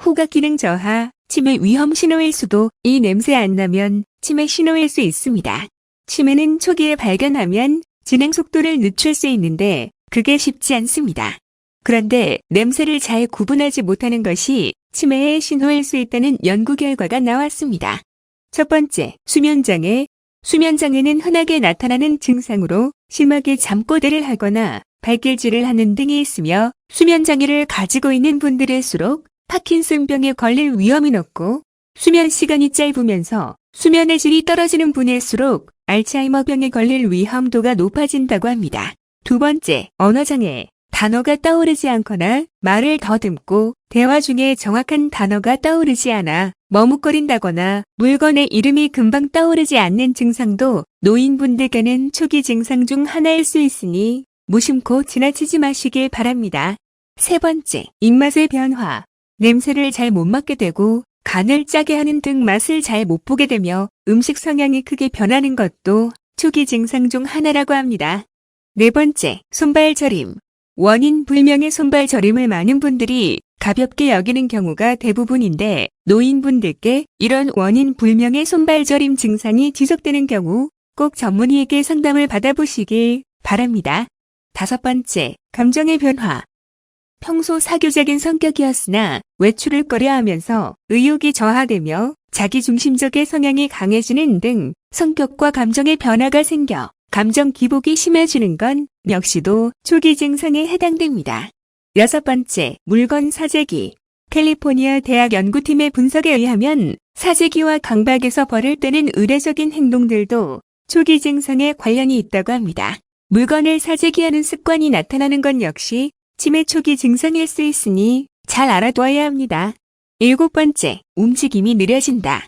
후각 기능 저하, 치매 위험 신호일 수도. 이 냄새 안 나면 치매 신호일 수 있습니다. 치매는 초기에 발견하면 진행 속도를 늦출 수 있는데 그게 쉽지 않습니다. 그런데 냄새를 잘 구분하지 못하는 것이 치매의 신호일 수 있다는 연구 결과가 나왔습니다. 첫 번째, 수면장애. 수면장애는 흔하게 나타나는 증상으로 심하게 잠꼬대를 하거나 발길질을 하는 등이 있으며 수면장애를 가지고 있는 분들일수록 파킨슨병에 걸릴 위험이 높고 수면 시간이 짧으면서 수면의 질이 떨어지는 분일수록 알츠하이머병에 걸릴 위험도가 높아진다고 합니다. 두 번째, 언어장애. 단어가 떠오르지 않거나 말을 더듬고 대화 중에 정확한 단어가 떠오르지 않아 머뭇거린다거나 물건의 이름이 금방 떠오르지 않는 증상도 노인분들께는 초기 증상 중 하나일 수 있으니 무심코 지나치지 마시길 바랍니다. 세 번째, 입맛의 변화. 냄새를 잘 못 맡게 되고 간을 짜게 하는 등 맛을 잘 못 보게 되며 음식 성향이 크게 변하는 것도 초기 증상 중 하나라고 합니다. 네 번째, 손발 저림. 원인 불명의 손발 저림을 많은 분들이 가볍게 여기는 경우가 대부분인데 노인분들께 이런 원인 불명의 손발 저림 증상이 지속되는 경우 꼭 전문의에게 상담을 받아보시길 바랍니다. 다섯 번째, 감정의 변화. 평소 사교적인 성격이었으나 외출을 꺼려하면서 의욕이 저하되며 자기중심적인 성향이 강해지는 등 성격과 감정의 변화가 생겨 감정 기복이 심해지는 건 역시도 초기 증상에 해당됩니다. 여섯 번째, 물건 사재기. 캘리포니아 대학 연구팀의 분석에 의하면 사재기와 강박에서 벌을 떼는 의례적인 행동들도 초기 증상에 관련이 있다고 합니다. 물건을 사재기하는 습관이 나타나는 건 역시 치매 초기 증상일 수 있으니 잘 알아둬야 합니다. 일곱 번째, 움직임이 느려진다.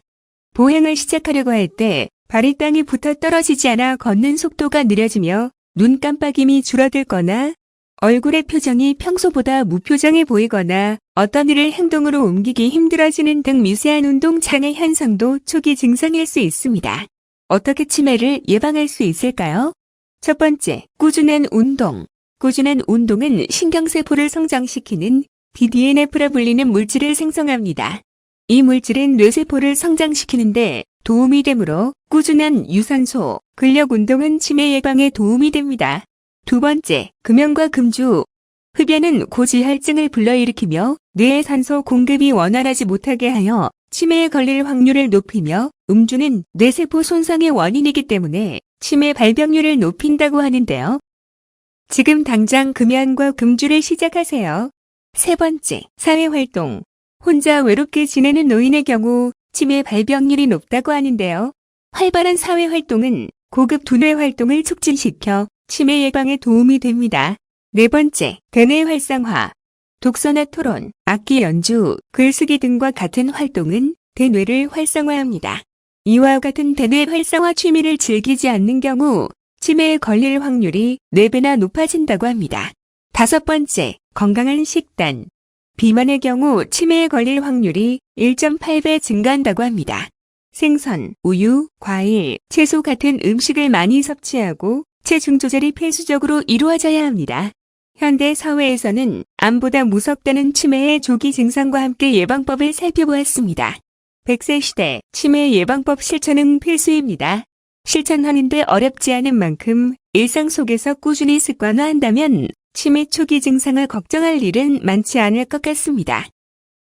보행을 시작하려고 할 때 발이 땅에 붙어 떨어지지 않아 걷는 속도가 느려지며 눈 깜빡임이 줄어들거나 얼굴의 표정이 평소보다 무표정해 보이거나 어떤 일을 행동으로 옮기기 힘들어지는 등 미세한 운동 장애 현상도 초기 증상일 수 있습니다. 어떻게 치매를 예방할 수 있을까요? 첫 번째, 꾸준한 운동. 꾸준한 운동은 신경세포를 성장시키는 BDNF라 불리는 물질을 생성합니다. 이 물질은 뇌세포를 성장시키는데 도움이 되므로 꾸준한 유산소, 근력 운동은 치매 예방에 도움이 됩니다. 두 번째, 금연과 금주. 흡연은 고지혈증을 불러일으키며 뇌의 산소 공급이 원활하지 못하게 하여 치매에 걸릴 확률을 높이며 음주는 뇌세포 손상의 원인이기 때문에 치매 발병률을 높인다고 하는데요. 지금 당장 금연과 금주를 시작하세요. 세 번째, 사회활동. 혼자 외롭게 지내는 노인의 경우 치매 발병률이 높다고 하는데요. 활발한 사회활동은 고급 두뇌 활동을 촉진시켜 치매 예방에 도움이 됩니다. 네 번째, 대뇌 활성화. 독서나 토론, 악기 연주, 글쓰기 등과 같은 활동은 대뇌를 활성화합니다. 이와 같은 대뇌 활성화 취미를 즐기지 않는 경우 치매에 걸릴 확률이 4배나 높아진다고 합니다. 다섯 번째, 건강한 식단. 비만의 경우 치매에 걸릴 확률이 1.8배 증가한다고 합니다. 생선, 우유, 과일, 채소 같은 음식을 많이 섭취하고 체중 조절이 필수적으로 이루어져야 합니다. 현대 사회에서는 암보다 무섭다는 치매의 조기 증상과 함께 예방법을 살펴보았습니다. 100세 시대 치매 예방법 실천은 필수입니다. 실천하는데 어렵지 않은 만큼 일상 속에서 꾸준히 습관화한다면 치매 초기 증상을 걱정할 일은 많지 않을 것 같습니다.